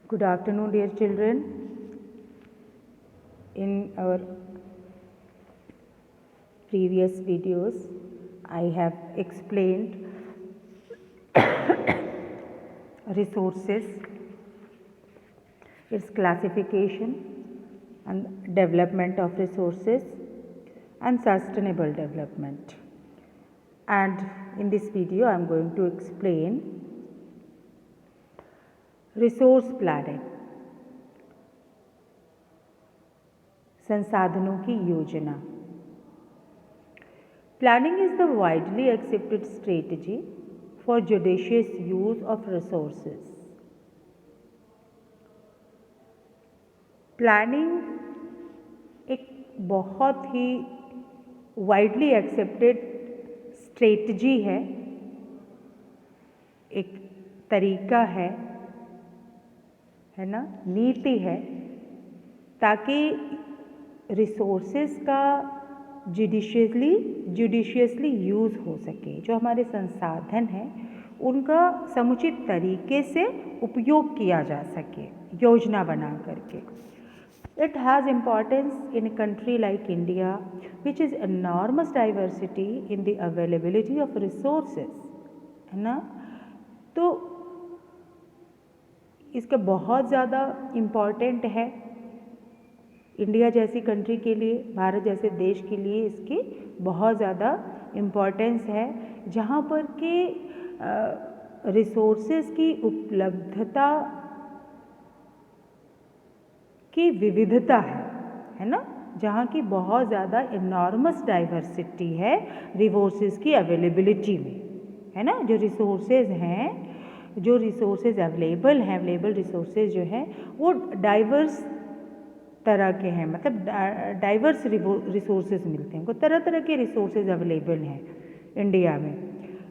Good afternoon, dear children. In our previous videos, I have explained resources, its classification and development of resources and sustainable development. And in this video, I am going to explain resource planning, संसाधनों की योजना. Planning is the widely accepted strategy for judicious use of resources. Planning एक बहुत ही widely accepted strategy है, एक तरीका है ना, नीति है, ताकि रिसोर्सेज का जुडिशियसली यूज़ हो सके. जो हमारे संसाधन हैं उनका समुचित तरीके से उपयोग किया जा सके योजना बना करके. It has importance in a country like India which is enormous diversity in the availability of resources, है ना. तो इसका बहुत ज़्यादा इम्पॉर्टेंट है इंडिया जैसी कंट्री के लिए, भारत जैसे देश के लिए इसकी बहुत ज़्यादा इम्पॉर्टेंस है, जहाँ पर कि रिसोर्सेज की उपलब्धता की विविधता है ना, जहाँ की बहुत ज़्यादा इनॉर्मस डाइवर्सिटी है रिसोर्सेज की अवेलेबिलिटी में, है ना. जो रिसोर्सेज हैं, जो रिसोर्सेज अवेलेबल रिसोर्सेज जो हैं वो डाइवर्स तरह के हैं, मतलब डाइवर्स रिसोर्सेज मिलते हैं. उनको तरह तरह के रिसोर्सेज अवेलेबल हैं इंडिया में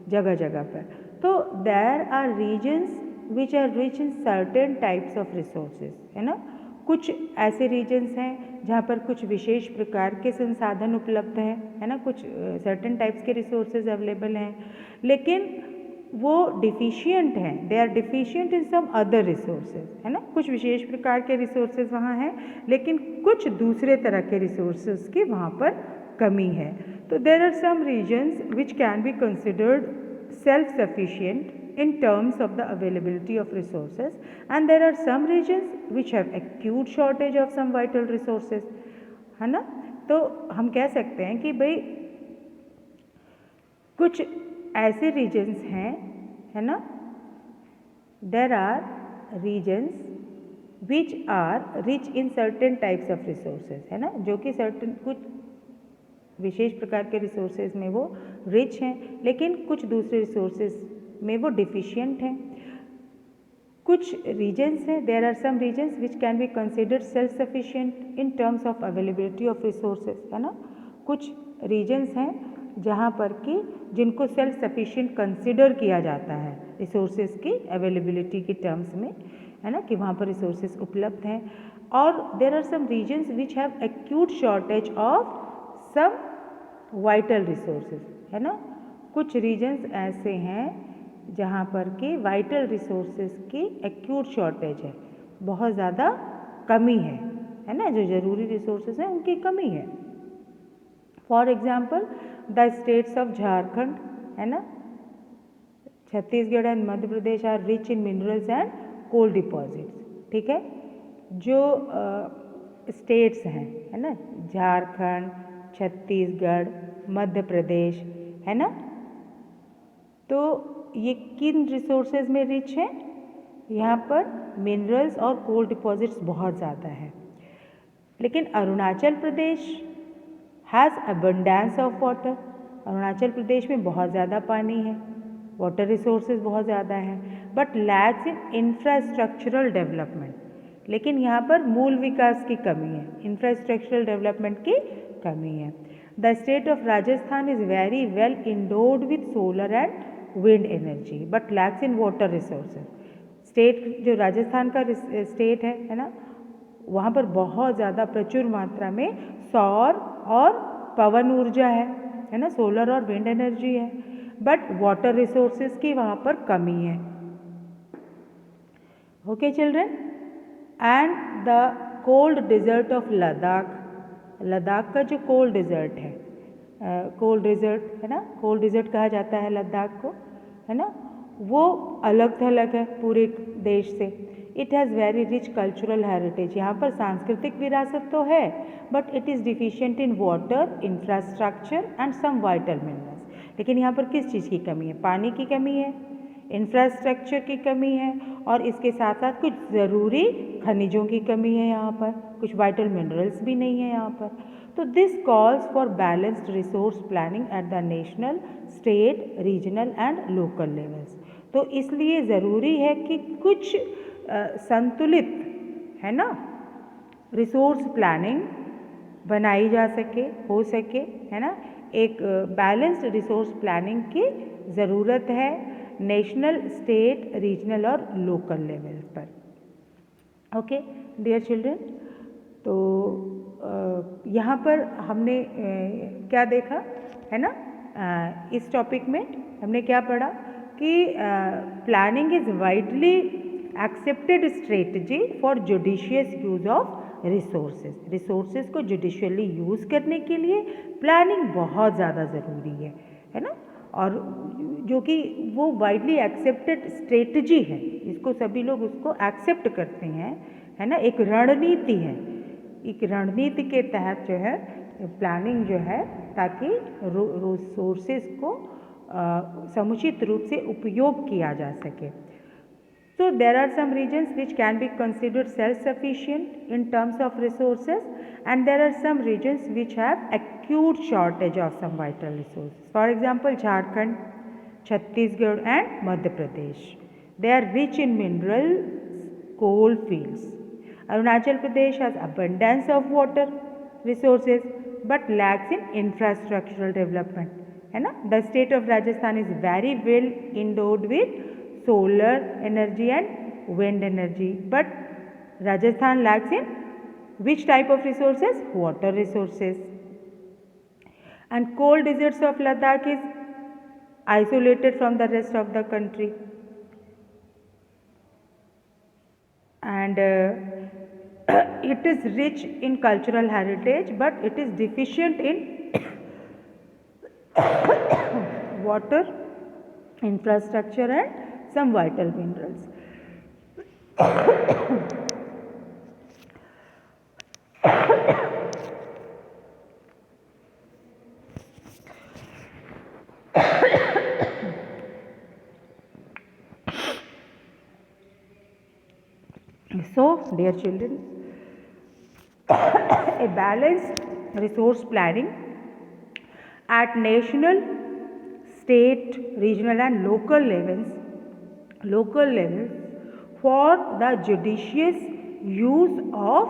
जगह जगह पर. तो there are regions which are rich in certain types of resources, है ना. कुछ ऐसे रीजन्स हैं जहाँ पर कुछ विशेष प्रकार के संसाधन उपलब्ध हैं, है ना. कुछ सर्टेन टाइप्स के रिसोर्सेज अवेलेबल हैं, लेकिन वो डिफिशियंट हैं, they are deficient in some other resources, है ना. कुछ विशेष प्रकार के रिसोर्सेज वहाँ हैं, लेकिन कुछ दूसरे तरह के रिसोर्सेज की वहाँ पर कमी है. तो there are some regions which can be considered self sufficient in terms of the availability of resources, and there are some regions which have acute shortage of some vital resources, है ना. तो हम कह सकते हैं कि भाई कुछ ऐसे रीजन्स हैं, है ना, there are regions which are rich in certain types of resources, है ना, जो कि certain कुछ विशेष प्रकार के रिसोर्सेज में वो रिच हैं, लेकिन कुछ दूसरे रिसोर्सेज में वो डिफिशियंट हैं. कुछ रीजन्स हैं, there are some regions which can be considered self sufficient in terms of availability of resources, है ना. कुछ रीजन्स हैं जहाँ पर कि जिनको सेल्फ सफिशिएंट कंसिडर किया जाता है रिसोर्सेज की अवेलेबिलिटी के टर्म्स में, है ना, कि वहाँ पर रिसोर्सेज उपलब्ध हैं. और there are some regions which have acute shortage of some vital resources, है ना. कुछ रीजन्स ऐसे हैं जहाँ पर कि वाइटल रिसोर्सेज की एक्यूट शॉर्टेज है, बहुत ज़्यादा कमी है ना. जो ज़रूरी रिसोर्सेज हैं उनकी कमी है. For example the states of Jharkhand, है ना, Chhattisgarh and Madhya Pradesh are rich in minerals and coal deposits. ठीक है. जो स्टेट्स हैं, है ना, झारखंड, छत्तीसगढ़, मध्य प्रदेश, है ना, तो ये किन रिसोर्सेज में रिच हैं? यहाँ पर मिनरल्स और कोल डिपॉजिट्स बहुत ज़्यादा है. लेकिन Arunachal Pradesh has abundance of water. Arunachal Pradesh में बहुत ज़्यादा पानी है, वाटर रिसोर्सेज बहुत ज़्यादा हैं, but lakhs in infrastructural development. लेकिन यहाँ पर मूल विकास की कमी है, इंफ्रास्ट्रक्चरल डेवलपमेंट की कमी है. The state of Rajasthan is very well endured with solar and wind energy but lakhs in water resources. State जो राजस्थान का स्टेट है ना, वहाँ पर बहुत ज़्यादा प्रचुर मात्रा में सौर और पवन ऊर्जा है ना, सोलर और विंड एनर्जी है, बट वाटर रिसोर्सेज की वहाँ पर कमी है. Okay children, and the cold desert of Ladakh, Ladakh का जो कोल्ड डिज़र्ट है, कोल्ड डिज़र्ट है ना, कोल्ड डिज़र्ट कहा जाता है लद्दाख को, है ना, वो अलग थलग है पूरे देश से। It has very rich cultural heritage, यहाँ पर सांस्कृतिक विरासत तो है, but it is deficient in water, infrastructure and some vital minerals. लेकिन यहाँ पर किस चीज़ की कमी है? पानी की कमी है, इंफ्रास्ट्रक्चर की कमी है, और इसके साथ साथ कुछ ज़रूरी खनिजों की कमी है यहाँ पर, कुछ वाइटल मिनरल्स भी नहीं है यहाँ पर। तो this calls for balanced resource planning at the national, state, regional and local levels. तो इसलिए ज़रूरी है कि कुछ संतुलित, है ना, रिसोर्स प्लानिंग बनाई जा सके, हो सके, है ना, एक बैलेंस्ड रिसोर्स प्लानिंग की ज़रूरत है नेशनल, स्टेट, रीजनल और लोकल लेवल पर। ओके डियर चिल्ड्रन, तो यहाँ पर हमने क्या देखा, है ना, इस टॉपिक में हमने क्या पढ़ा कि planning is widely accepted strategy for judicious use of resources. Resources को जुडिशियली यूज़ करने के लिए प्लानिंग बहुत ज़्यादा ज़रूरी है ना, और जो कि वो वाइडली एक्सेप्टेड स्ट्रेटजी है, इसको सभी लोग उसको एक्सेप्ट करते हैं, है ना, एक रणनीति है, एक रणनीति के तहत जो है प्लानिंग जो है, ताकि रिसोर्सेज को समुचित रूप से उपयोग किया जा सके। So there are some regions which can be considered self-sufficient in terms of resources, and there are some regions which have acute shortage of some vital resources. For example, Jharkhand, Chhattisgarh and Madhya Pradesh. They are rich in minerals, coal fields. Arunachal Pradesh has abundance of water resources but lacks in infrastructural development. है ना? The state of Rajasthan is very well endowed with solar energy and wind energy, but Rajasthan lacks in which type of resources? Water resources. And cold deserts of Ladakh is isolated from the rest of the country, and it is rich in cultural heritage, but it is deficient in water, infrastructure and some vital minerals. So, dear children, a balanced resource planning at national, state, regional and local levels for the judicious use of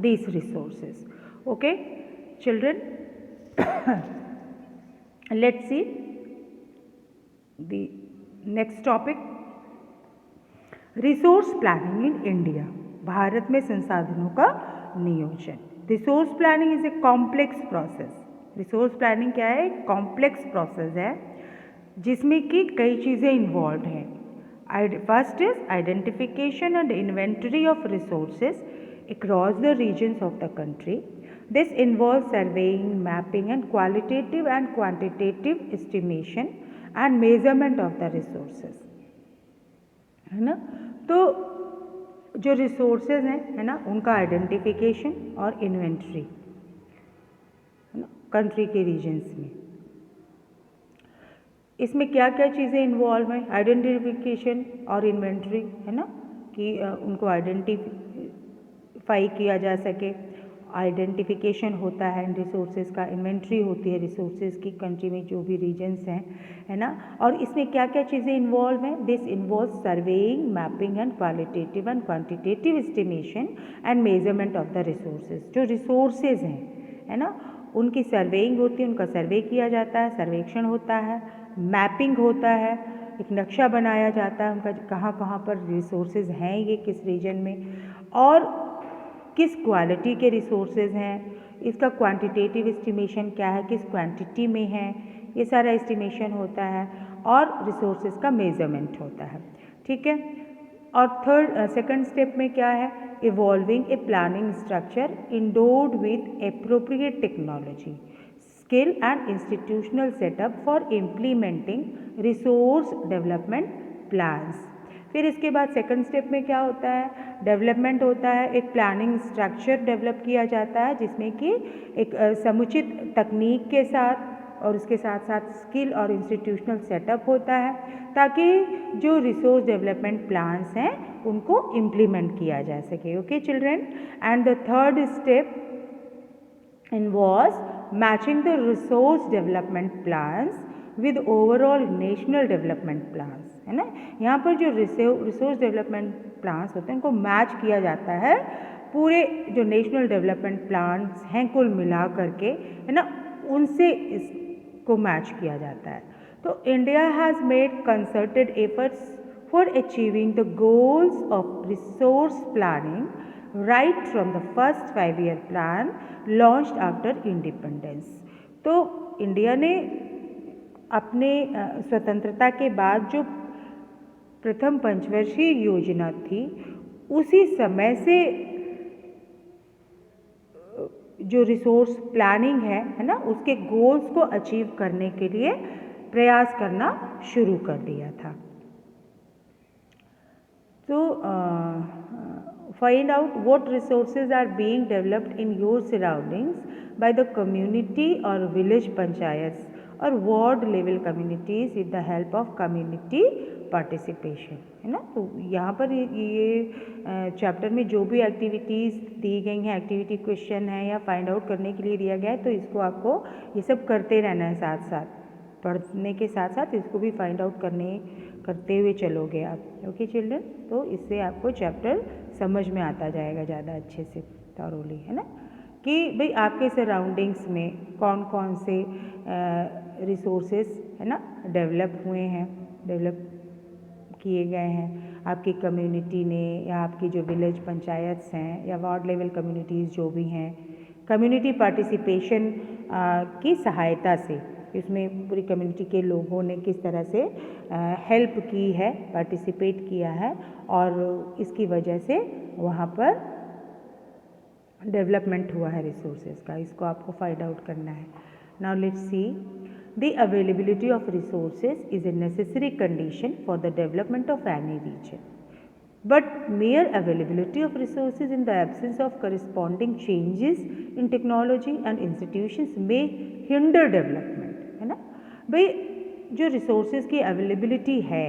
these resources. Okay, children, let's see the next topic. Resource planning in India, Bharat में संसाधनों का नियोजन। Resource planning is a complex process. Resource planning क्या है? एक complex process है जिसमें कि कई चीज़ें इन्वॉल्व हैं। First is identification and inventory of resources across the regions of the country. This involve surveying, mapping and qualitative and quantitative estimation and measurement of the resources, है ना। तो जो रिसोर्सेज हैं, है ना, उनका आइडेंटिफिकेशन और इन्वेंट्री, है ना, कंट्री के रीजन्स में। इसमें क्या क्या चीज़ें इन्वॉल्व हैं? आइडेंटिफिकेशन और इन्वेंट्री, है ना, कि उनको आइडेंटिफाई किया जा सके। आइडेंटिफिकेशन होता है रिसोर्सेज का, इन्वेंट्री होती है रिसोर्सेज की कंट्री में जो भी रीजन्स हैं, है ना। और इसमें क्या क्या चीज़ें इन्वॉल्व हैं? This involve surveying, mapping and qualitative and quantitative estimation and measurement of the resources. जो रिसोर्सेज हैं, है ना, उनकी सर्वेइंग होती है, उनका सर्वे किया जाता है, सर्वेक्षण होता है, मैपिंग होता है, एक नक्शा बनाया जाता है उनका, कहाँ कहाँ पर रिसोर्सेज हैं, ये किस रीजन में, और किस क्वालिटी के रिसोर्सेज हैं, इसका क्वांटिटेटिव एस्टिमेशन क्या है, किस क्वांटिटी में है, ये सारा एस्टिमेशन होता है, और रिसोर्सेज का मेजरमेंट होता है। ठीक है, और सेकंड स्टेप में क्या है, evolving a planning structure endured with appropriate technology skill and institutional setup for implementing resource development plans. फिर इसके बाद सेकंड स्टेप में क्या होता है, डेवलपमेंट होता है, एक प्लानिंग स्ट्रक्चर डेवलप किया जाता है जिसमें कि एक समुचित तकनीक के साथ और उसके साथ साथ स्किल और इंस्टीट्यूशनल सेटअप होता है ताकि जो रिसोर्स डेवलपमेंट प्लान्स हैं उनको इम्प्लीमेंट किया जा सके। Okay children, and the third step involves matching the resource development plans with overall national development plans, है ना। यहाँ पर जो रिसोर्स डेवलपमेंट प्लान्स होते हैं उनको मैच किया जाता है पूरे जो नेशनल डेवलपमेंट प्लान्स हैं कुल मिला करके, है ना, उनसे इसको मैच किया जाता है। तो India has made concerted efforts for achieving the goals of resource planning right from the first 5-year plan launched after independence. तो इंडिया ने अपने स्वतंत्रता के बाद जो प्रथम पंचवर्षीय योजना थी उसी समय से जो रिसोर्स प्लानिंग है ना, उसके गोल्स को अचीव करने के लिए प्रयास करना शुरू कर दिया था। तो find out what resources are being developed in your surroundings by the community or village panchayats or ward level communities with the help of community participation, है ना। तो यहाँ पर ये चैप्टर में जो भी एक्टिविटीज़ दी गई हैं, एक्टिविटी क्वेश्चन है या फाइंड आउट करने के लिए दिया गया है, तो इसको आपको ये सब करते रहना है, साथ साथ पढ़ने के साथ साथ इसको भी फाइंड आउट करते हुए चलोगे आप। ओके चिल्ड्रन, तो इससे आपको चैप्टर समझ में आता जाएगा ज़्यादा अच्छे से, थॉरोली, है ना, कि भाई आपके सराउंडिंग्स में कौन कौन से रिसोर्सेस, है ना, डेवलप किए गए हैं आपकी कम्युनिटी ने, या आपकी जो विलेज पंचायत्स हैं या वार्ड लेवल कम्युनिटीज़ जो भी हैं, कम्युनिटी पार्टिसिपेशन की सहायता से इसमें पूरी कम्युनिटी के लोगों ने किस तरह से हेल्प की है, पार्टिसिपेट किया है और इसकी वजह से वहाँ पर डेवलपमेंट हुआ है रिसोर्सेज का, इसको आपको फाइंड आउट करना है। Now let's see, the availability of resources is a necessary condition for the development of any region, but mere availability of resources in the absence of corresponding changes in technology and institutions may hinder development, है ना। भाई जो resources की availability है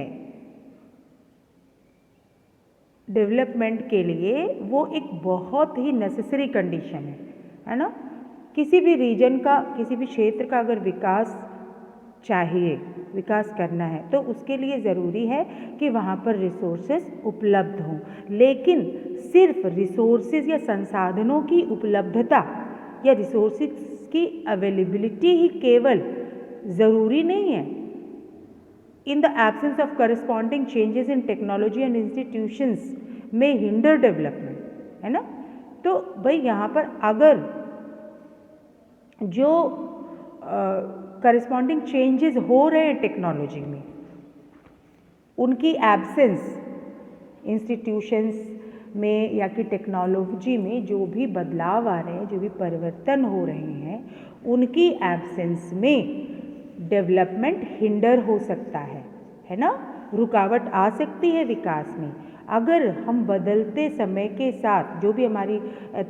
development के लिए वो एक बहुत ही नेसेसरी कंडीशन है ना। किसी भी रीजन का, किसी भी क्षेत्र का अगर विकास चाहिए, विकास करना है, तो उसके लिए ज़रूरी है कि वहाँ पर रिसोर्सेज उपलब्ध हों। लेकिन सिर्फ रिसोर्सेज या संसाधनों की उपलब्धता या रिसोर्सेज की अवेलेबिलिटी ही केवल ज़रूरी नहीं है। In the absence of corresponding changes in technology and institutions में हिंडर डेवलपमेंट, है ना। तो भाई यहाँ पर अगर जो करस्पॉन्डिंग चेंजेस हो रहे हैं टेक्नोलॉजी में, उनकी एब्सेंस इंस्टीट्यूशंस में या कि टेक्नोलॉजी में जो भी बदलाव आ रहे हैं, जो भी परिवर्तन हो रहे हैं, उनकी एब्सेंस में डेवलपमेंट हिंडर हो सकता है ना, रुकावट आ सकती है विकास में। अगर हम बदलते समय के साथ जो भी हमारी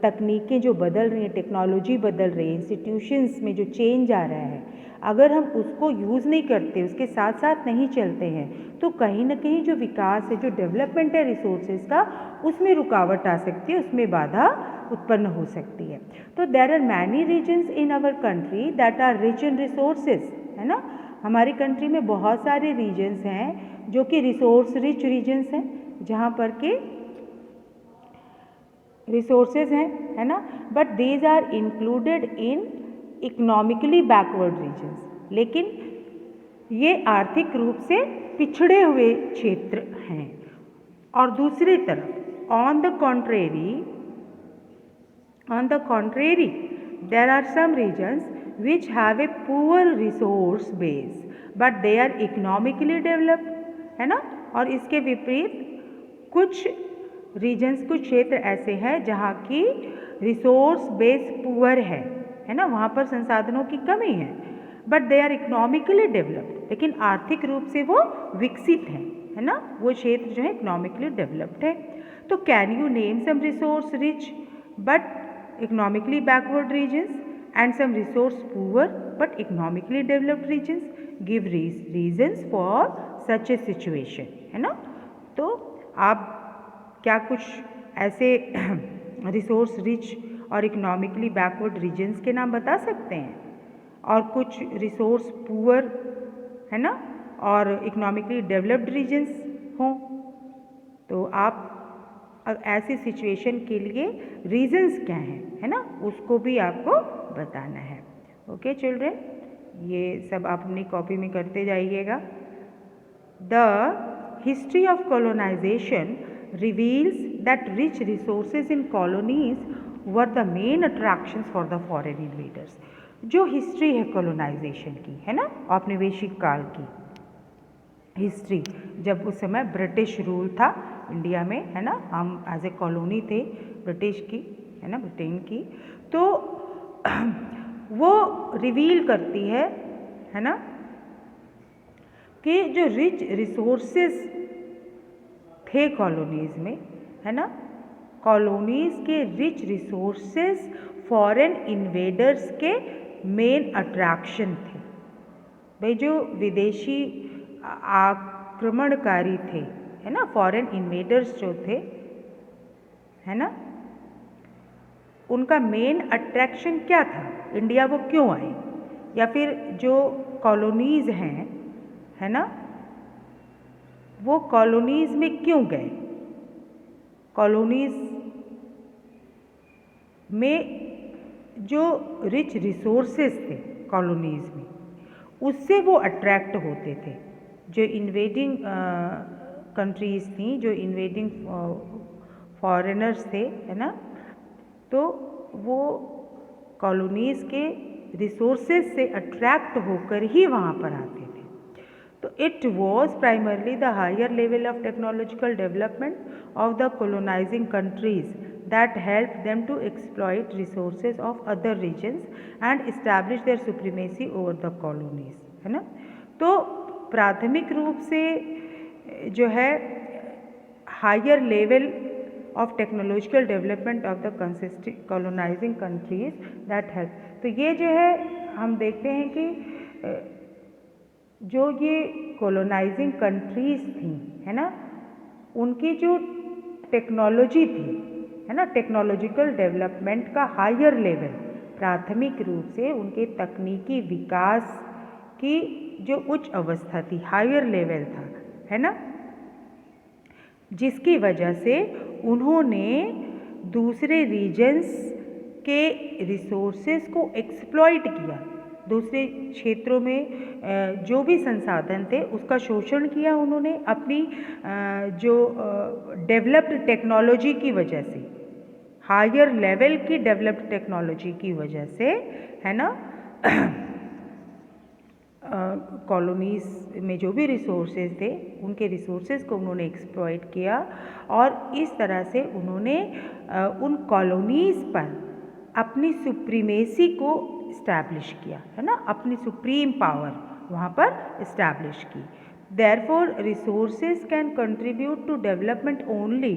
तकनीकें जो बदल रही हैं, टेक्नोलॉजी बदल रही है, इंस्टीट्यूशंस में जो चेंज आ रहा है, अगर हम उसको यूज़ नहीं करते, उसके साथ साथ नहीं चलते हैं, तो कहीं ना कहीं जो विकास है, जो डेवलपमेंट है रिसोर्सेज का, उसमें रुकावट आ सकती है, उसमें बाधा उत्पन्न हो सकती है। तो there are many regions in our country that are rich in resources, है ना। हमारी कंट्री में बहुत सारे रीजन्स हैं जो कि रिसोर्स रिच रीजन्स हैं, जहाँ पर के रिसोर्सेज हैं, है ना, but these are included in economically backward regions. लेकिन ये आर्थिक रूप से पिछड़े हुए क्षेत्र हैं। और दूसरी तरफ on the contrary there are some regions which have a poor resource base but they are economically developed, है ना। और इसके विपरीत कुछ रीजन्स, कुछ क्षेत्र ऐसे हैं जहाँ की रिसोर्स बेस पुअर है ना, वहाँ पर संसाधनों की कमी है, but they are economically developed, लेकिन आर्थिक रूप से वो विकसित हैं, है ना, वो क्षेत्र जो है इकोनॉमिकली डेवलप्ड है। तो can you name some resource rich but economically backward regions and some resource poor but economically developed regions, give reasons for such a situation, है ना। तो आप क्या कुछ ऐसे रिसोर्स रिच और इकोनॉमिकली बैकवर्ड रीजन्स के नाम बता सकते हैं, और कुछ रिसोर्स पुअर, है ना, और इकोनॉमिकली डेवलप्ड रीजन्स हों? तो आप ऐसी सिचुएशन के लिए रीजन्स क्या हैं, है ना, उसको भी आपको बताना है। ओके चिल्ड्रेन, ये सब आप अपनी कॉपी में करते जाइएगा। The history of colonization reveals that rich resources in colonies were the main attractions for the foreign invaders। जो हिस्ट्री है कॉलोनाइजेशन की, है ना, औपनिवेशिक काल की हिस्ट्री, जब उस समय ब्रिटिश रूल था इंडिया में, है ना, हम एज ए कॉलोनी थे ब्रिटिश की, है ना, ब्रिटेन की, तो वो रिवील करती है ना, कि जो रिच रिसोर्सेस थे कॉलोनीज़ में, है ना, कॉलोनीज़ के रिच रिसोर्सेस फॉरेन इन्वेडर्स के मेन अट्रैक्शन थे। भाई जो विदेशी आक्रमणकारी थे, है ना, फॉरेन इन्वेडर्स जो थे, है ना, उनका मेन अट्रैक्शन क्या था, इंडिया वो क्यों आए, या फिर जो कॉलोनीज़ हैं, है ना, वो कॉलोनीज़ में क्यों गए, कॉलोनीज़ में जो रिच रिसोर्सेस थे कॉलोनीज़ में, उससे वो अट्रैक्ट होते थे। जो इन्वेडिंग कंट्रीज़ थी, जो इन्वेडिंग फॉरेनर्स थे, है ना, तो वो कॉलोनीज़ के रिसोर्सेस से अट्रैक्ट होकर ही वहाँ पर आते थे। तो it was primarily the higher level of technological development of the colonizing countries that helped them to exploit resources of other regions and establish their supremacy over the colonies, है ना। तो प्राथमिक रूप से जो है higher level of technological development of the colonizing countries that help, तो ये जो है हम देखते हैं कि जो ये कॉलोनाइजिंग कंट्रीज़ थी, है ना, उनकी जो टेक्नोलॉजी थी, है ना, टेक्नोलॉजिकल डेवलपमेंट का हायर लेवल, प्राथमिक रूप से उनके तकनीकी विकास की जो उच्च अवस्था थी, हायर लेवल था, है ना, जिसकी वजह से उन्होंने दूसरे रीजन्स के रिसोर्सेज को एक्सप्लॉइट किया, दूसरे क्षेत्रों में जो भी संसाधन थे उसका शोषण किया उन्होंने, अपनी जो डेवलप्ड टेक्नोलॉजी की वजह से, हायर लेवल की डेवलप्ड टेक्नोलॉजी की वजह से, है ना, कॉलोनीज़ में जो भी रिसोर्सेज थे उनके रिसोर्सेज को उन्होंने एक्सप्लॉइट किया, और इस तरह से उन्होंने उन कॉलोनीज़ पर अपनी सुप्रीमेसी को इस्टेब्लिश किया, है ना, अपनी सुप्रीम पावर वहाँ पर इस्टेब्लिश की। Therefore, resources can contribute to development only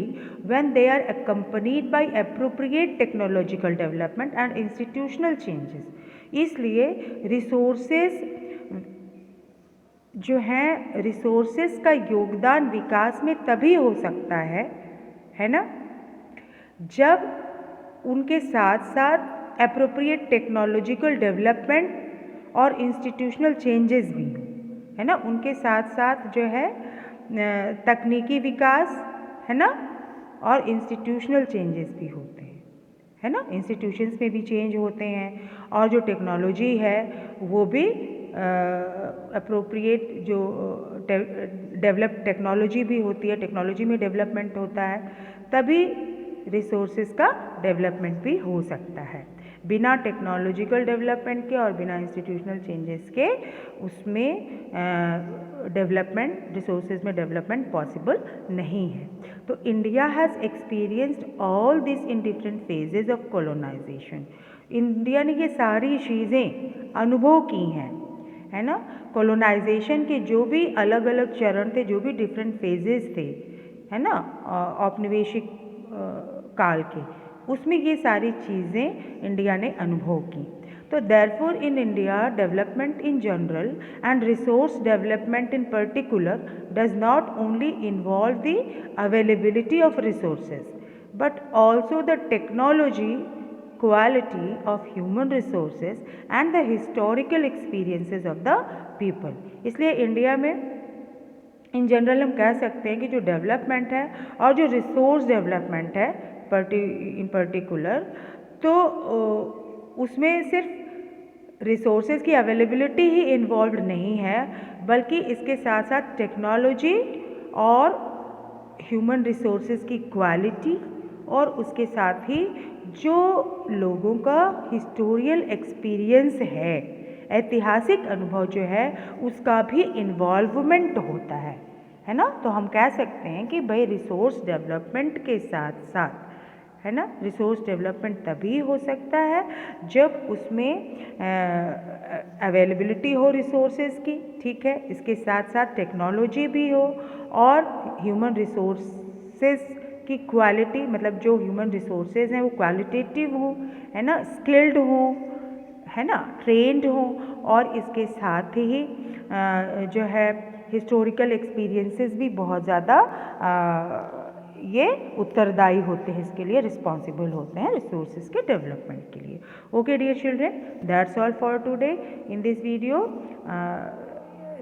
when they are accompanied by appropriate technological development and institutional changes। इसलिए रिसोर्सेज जो हैं, रिसोर्सेज का योगदान विकास में तभी हो सकता है ना, जब उनके साथ साथ एप्रोप्रिएट टेक्नोलॉजिकल डेवलपमेंट और इंस्टीट्यूशनल चेंजेस भी, है ना, उनके साथ साथ जो है तकनीकी विकास, है ना, और इंस्टीट्यूशनल चेंजेस भी होते हैं, है ना, इंस्टीट्यूशंस में भी चेंज होते हैं, और जो टेक्नोलॉजी है वो भी अप्रोप्रिएट जो डेवलप टेक्नोलॉजी भी होती है, टेक्नोलॉजी में डेवलपमेंट होता है, तभी रिसोर्सेज का डेवलपमेंट भी हो सकता है। बिना टेक्नोलॉजिकल डेवलपमेंट के और बिना इंस्टीट्यूशनल चेंजेस के उसमें डेवलपमेंट, रिसोर्सेज में डेवलपमेंट पॉसिबल नहीं है। तो India has experienced all this in different phases of colonization. India ने ये सारी चीज़ें अनुभव की हैं, है ना। कॉलोनाइजेशन के जो भी अलग अलग चरण थे, जो भी डिफरेंट फेजेस थे, है ना, औपनिवेशिक काल के, उसमें ये सारी चीज़ें इंडिया ने अनुभव की। तो therefore in India development in general and resource development in particular does not only involve the availability of resources but also the technology, quality of human resources and the historical experiences of the people। इसलिए India में in general हम कह सकते हैं कि जो development है और जो रिसोर्स डेवलपमेंट है इन पर्टिकुलर, तो उसमें सिर्फ रिसोर्सेज की अवेलेबिलिटी ही इन्वॉल्व नहीं है, बल्कि इसके साथ साथ टेक्नोलॉजी और ह्यूमन रिसोर्सेज की क्वालिटी और उसके साथ ही जो लोगों का हिस्टोरियल एक्सपीरियंस है, ऐतिहासिक अनुभव जो है, उसका भी इन्वॉल्वमेंट होता है ना। तो हम कह सकते हैं कि भाई रिसोर्स डेवलपमेंट के साथ साथ, है ना, रिसोर्स डेवलपमेंट तभी हो सकता है जब उसमें अवेलेबिलिटी हो रिसोर्सेज की, ठीक है, इसके साथ साथ टेक्नोलॉजी भी हो और ह्यूमन रिसोर्सेज की क्वालिटी, मतलब जो ह्यूमन रिसोर्सेज हैं वो क्वालिटेटिव हो, है ना, स्किल्ड हो, है ना, ट्रेंड हो, और इसके साथ ही जो है हिस्टोरिकल एक्सपीरियंसेस भी बहुत ज़्यादा ये उत्तरदायी होते हैं, इसके लिए रिस्पॉन्सिबल होते हैं रिसोर्सेज के डेवलपमेंट के लिए। Okay dear children, that's all for today in this video.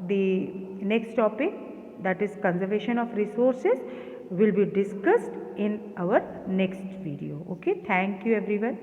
The next topic, that is conservation of resources, will be discussed in our next video. Okay, thank you everyone.